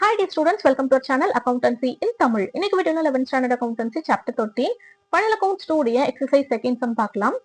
Hi dear students, welcome to our channel Accountancy in Tamil. இன்னைக்கு வீடியோல 11th standard accountancy chapter 13 final accounts 2 உடைய exercise second sum பார்க்கலாம்.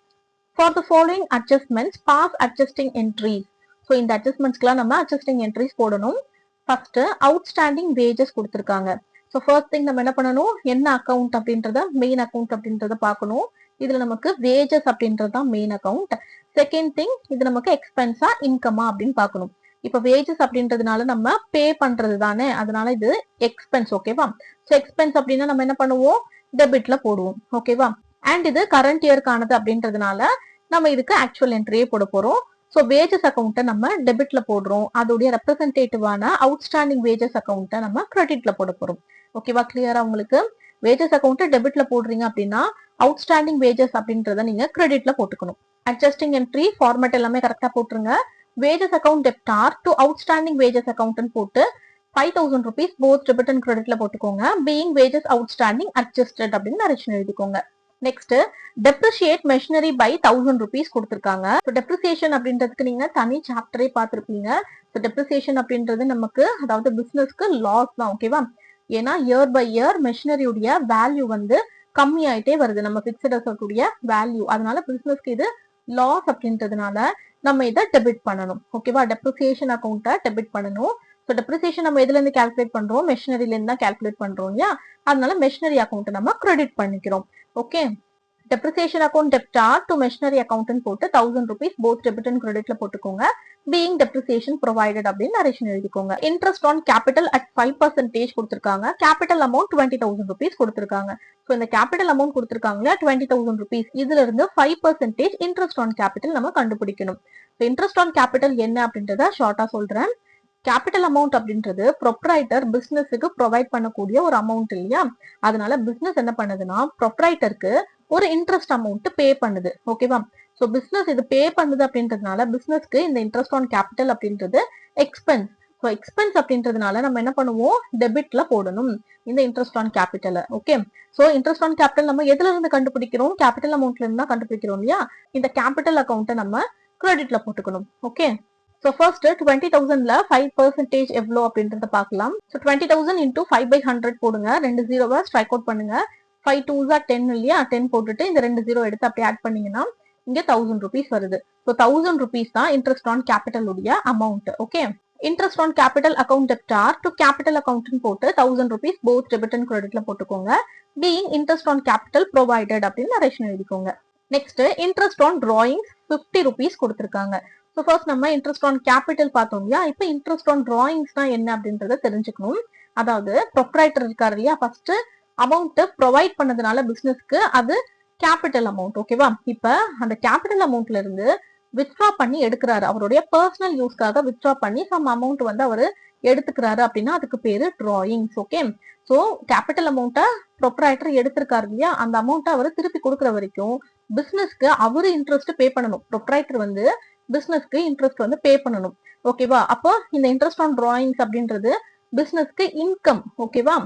For the following adjustments, pass adjusting entries. So இந்த adjustmentsக்குலாம் நம்ம adjusting entries போடணும். First outstanding wages கொடுத்திருக்காங்க. So first thing நம்ம என்ன பண்ணணும், என்ன account அப்படின்றத main account அப்படின்றத பார்க்கணும். இதுல நமக்கு wages அப்படின்றது தான் main account. Second thing, இது நமக்கு expense ஆ income ஆ அப்படின்னு பார்க்கணும். இப்ப வேஜஸ் அப்படின்றதுனால நம்ம பே பண்றது தானே, அதனால இது எக்ஸ்பென்ஸ். ஓகேவா? சோ எக்ஸ்பென்ஸ் அப்படின்னா நம்ம என்ன பண்ணுவோம், டெபிட்ல போடுவோம். ஓகேவா? அண்ட் இது கரண்ட் இயர்க்கானது அப்படின்றதுனால நம்ம இதுக்கு ஆக்சுவல் என்ட்ரியே போட போறோம். சோ வேஜஸ் அக்கௌண்ட்டை நம்ம டெபிட்ல போடுறோம், அதோடைய ரெப்ரசன்டேட்டிவான அவுட்ஸ்டாண்டிங் வேஜஸ் அக்கௌண்ட்டை நம்ம கிரெடிட்ல போட போறோம். ஓகேவா? கிளியரா உங்களுக்கு? வேஜஸ் அக்கௌண்ட்டை டெபிட்ல போடுறீங்க அப்படின்னா அவுட்ஸ்டாண்டிங் வேஜஸ் அப்படின்றத நீங்க கிரெடிட்ல போட்டுக்கணும். அட்ஜஸ்டிங் என்ட்ரி ஃபார்மேட் எல்லாமே கரெக்டா போட்டுருங்க. wages account debtor to outstanding wages account போட்டு 5000 rupees both debit and creditல போட்டுக்கோங்க. being wages outstanding adjusted அப்படின்னு நரேஷன் எழுதிக்கோங்க. Next depreciate machinery by 1000 rupees கொடுத்திருக்காங்க. depreciation அப்படின்றதுக்கு நீங்க தனி சாப்டரே பார்த்திருப்பீங்க. depreciation அப்படின்றது நமக்கு, அதாவது பிசினஸ்க்கு லாஸ் தான். ஓகேவா? ஏன்னா இயர் பை இயர் மெஷினரி உடைய வேல்யூ வந்து கம்மியாயிட்டே வருது, நம்ம பிக்சட் அசெட் உடைய வேல்யூ. அதனால பிசினஸ்க்கு இது லாஸ் அப்படின்றதுனால நம்ம இதை டெபிட் பண்ணணும். ஓகேவா? டெப்ரிசியேஷன் அக்கௌண்ட்டை டெபிட் பண்ணணும். ஸோ டெப்ரிசியேஷன் நம்ம எதுல இருந்து கால்குலேட் பண்றோம், மெஷினரில இருந்து தான் கால்குலேட் பண்றோம் இல்லையா? அதனால மெஷினரி அக்கௌண்ட் நம்ம கிரெடிட் பண்ணிக்கிறோம். Okay, depreciation account debtor to machinery account போட்டு 1000 rupees போத் டெபிட் அண்ட் கிரெடிட்ல போட்டுக்கோங்க. பீயிங் டெப்ரிசியேஷன் ப்ரொவைடட் அப்படின்னு நரேஷன் எழுதிக்கோங்க. இன்ட்ரெஸ்ட் ஆன் கேபிட்டல் அட் 5% கொடுத்திருக்காங்க. கேபிட்டல் அமௌண்ட் 20,000 rupees கொடுத்திருக்காங்க. ஸோ இந்த கேபிட்டல் அமௌண்ட் கொடுத்திருக்காங்களா 20,000 rupees, இதுல இருந்து 5% இன்ட்ரெஸ்ட் ஆன் கேபிட்டல் நம்ம கண்டுபிடிக்கணும். இன்ட்ரெஸ்ட் ஆன் கேபிட்டல் என்ன அப்படின்றத ஷார்ட்டா சொல்றேன். கேபிட்டல் அமௌண்ட் அப்படின்றது ப்ரொப்ரைட்டர் பிசினஸுக்கு ப்ரொவைட் பண்ணக்கூடிய ஒரு அமௌண்ட் இல்லையா? அதனால பிசினஸ் என்ன பண்ணுதுன்னா ப்ரொப்ரைட்டருக்கு ஒரு இன்ட்ரெஸ்ட் அமௌண்ட் பே பண்ணுது. ஓகேவா? ஸோ பிசினஸ் இது பே பண்ணுது அப்படின்றதுனால பிசினஸ்க்கு இந்த இன்ட்ரெஸ்ட் ஆன் கேபிட்டல் அப்படின்றது எக்ஸ்பென்ஸ். ஸோ எக்ஸ்பென்ஸ் அப்படின்றதுனால நம்ம என்ன பண்ணுவோம், டெபிட்ல போடணும் இந்த interest on capital. Okay, so interest on capital நம்ம எதுல இருந்து கண்டுபிடிக்கிறோம், கேபிட்டல் அமௌண்ட்ல இருந்து தான் கண்டுபிடிக்கிறோம் இல்லையா? இந்த கேபிட்டல் அக்கௌண்ட்டை நம்ம கிரெடிட்ல போட்டுக்கணும். ஓகே, ஸோ ஃபர்ஸ்ட் 20,000ல 5% எவ்வளோ அப்படின்றத பார்க்கலாம். ஸோ 20,000 இன்டூ 5/100 போடுங்க. 2 ஜீரோவை ஸ்ட்ரைக் அவுட் பண்ணுங்க. 5 2s are 10 இல்லையா? 10 போட்டுட்டு இந்த 2 ஜீரோ எடுத்து அப்படி ஆட் பண்ணீங்கன்னா இங்க 1000 rupees வருது. ஸோ 1000 rupees தான் இன்ட்ரெஸ்ட் ஆன் கேபிட்டல் உடைய amount. Okay, interest on capital account debtor to capital account போட்டு 1000 rupees போத் டெபிட் அண்ட் கிரெடிட்ல போட்டுக்கோங்க. Being interest on capital provided அப்படின்னு நரேஷன் எழுதிக்கோங்க. Next interest on drawings 50 rupees கொடுத்திருக்காங்க. So first நம்ம interest on capital பார்த்தோம் இல்லையா? இப்போ இன்ட்ரெஸ்ட் ஆன் டிராயிங்ஸ்னா என்ன அப்படின்றத தெரிஞ்சுக்கணும். அதாவது ப்ரொப்ரைட்டர் இருக்காரு இல்லையா, ஃபர்ஸ்ட் அமௌண்ட் ப்ரொவைட் பண்ணதுனால பிசினஸ்க்கு அது கேபிட்டல் அமௌண்ட். ஓகேவா? இப்ப அந்த கேபிட்டல் அமௌண்ட்ல இருந்து வித்ட்ரா பண்ணி எடுக்கிறாரு, அவருடைய பர்சனல் யூஸ்க்காக வித்ட்ரா பண்ணி சம் அமௌண்ட் வந்து அவரு எடுத்துக்கிறாரு அப்படின்னா அதுக்கு பேரு டிராயிங்ஸ். ஓகே, சோ கேபிட்டல் அமௌண்ட்டை ப்ரொப்ரைட்டர் எடுத்திருக்காரு இல்லையா, அந்த அமௌண்ட்டை அவரு திருப்பி கொடுக்குற வரைக்கும் பிசினஸ்க்கு அவரு இன்ட்ரெஸ்ட் பே பண்ணணும். ப்ரொப்ரைட்டர் வந்து பிசினஸ்க்கு இன்ட்ரெஸ்ட் வந்து பே பண்ணணும். ஓகேவா? அப்போ இந்த இன்ட்ரெஸ்ட் ஆன் டிராயிங்ஸ் அப்படின்றது பிசினஸ்க்கு இன்கம். ஓகேவா?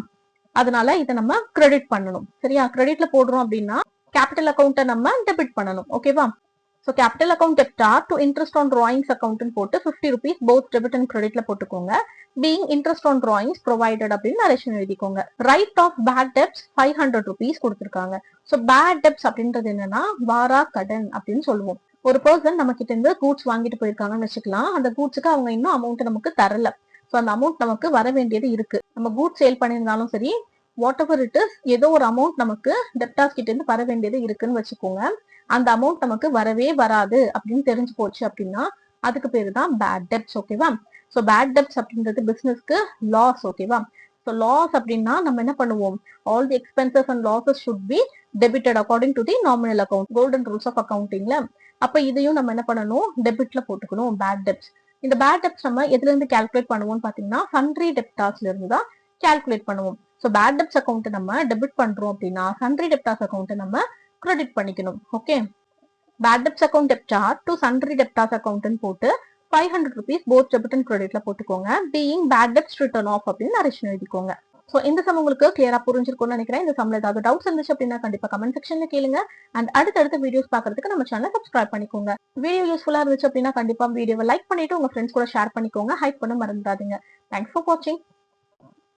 அதனால இதை நம்ம கிரெடிட் பண்ணணும். சரியா? கிரெடிட்ல போடுறோம் அப்படின்னா கேபிட்டல் அக்கௌண்ட்டை நம்ம டெபிட் பண்ணணும். ஓகேவா? So capital account debtor to interest on drawings account போட்டு 50 rupees போத் டெபிட் அண்ட் கிரெடிட்ல போட்டுக்கோங்க. Being interest on drawings provided அப்படின்னு நரேஷன் எழுதிக்கோங்க. Write off bad debts 500 rupees கொடுத்திருக்காங்க. ஸோ பேட் டெப்ஸ் அப்படின்றது என்னன்னா வாரா கடன் அப்படின்னு சொல்லுவோம். ஒரு பர்சன் நம்ம கிட்ட இருந்து கூட்ஸ் வாங்கிட்டு போயிருக்காங்கன்னு வச்சுக்கலாம். அந்த கூட்ஸுக்கு அவங்க இன்னும் அமௌண்ட் நமக்கு தரல. ஸோ அந்த அமௌண்ட் நமக்கு வர வேண்டியது இருக்கு. நம்ம கூட்ஸ் சேல் பண்ணியிருந்தாலும் சரி, வாட் எவர் இட் இஸ், ஏதோ ஒரு அமௌண்ட் நமக்கு டெப்டார்ஸ் கிட்ட இருந்து வர வேண்டியது இருக்குன்னு வச்சுக்கோங்க. அந்த அமௌண்ட் நமக்கு வரவே வராது அப்படின்னு தெரிஞ்சு போச்சு அப்படின்னா அதுக்கு பேரு தான் பேட் டெப்ஸ். ஓகேவா? ஸோ பேட் டெப்ஸ் அப்படின்றது பிசினஸ்க்கு லாஸ். ஓகேவா? ஸோ லாஸ் அப்படின்னா நம்ம என்ன பண்ணுவோம், all the expenses and losses should be debited according to the nominal account, golden rules of அக்கௌண்டிங்ல. அப்ப இதையும் நம்ம என்ன பண்ணணும், டெபிட்ல போட்டுக்கணும் பேட் டெப்ஸ். இந்த பேட் டெப்ஸ் நம்ம எதுல இருந்து கால்குலேட் பண்ணுவோம்னு பாத்தீங்கன்னா சன்ட்ரி டெப்டார்ஸ்ல இருந்து தான் கால்குலேட் பண்ணுவோம். ஸோ பேட் டெப்ஸ் அக்கௌண்ட் நம்ம டெபிட் பண்றோம் அப்படின்னா சன்ட்ரி டெப்டார்ஸ் அக்கௌண்ட் நம்ம கிரெடிட் பண்ணிக்கணும். Okay, bad debts account debtor to sundry debtors account போட்டு 500 rupees போத் டெபிட் அண்ட் கிரெடிட்ல போட்டுக்கோங்க. Being bad debts written off அப்படின்னு நரேஷன் எழுதிக்கோங்க. ஸோ இந்த சம் உங்களுக்கு கிளியரா புரிஞ்சிருக்கும்னு நினைக்கிறேன். இந்த சம்ல ஏதாவது டவுட்ஸ் இருந்துச்சு அப்படின்னா கண்டிப்பா கமெண்ட் செக்ஷன்ல கேளுங்க. அண்ட் அடுத்தடுத்த வீடியோஸ் பாக்குறதுக்கு நம்ம சேனல் சப்ஸ்கிரைப் பண்ணிக்கோங்க. வீடியோ யூஸ்ஃபுல்லா இருந்துச்சு அப்படின்னா கண்டிப்பா வீடியோவை லைக் பண்ணிட்டு உங்க ஃப்ரெண்ட்ஸ் கூட ஷேர் பண்ணிக்கோங்க. ஹைப் பண்ண மறந்துடாதீங்க. தேங்க்ஸ் ஃபார் வாட்சிங்.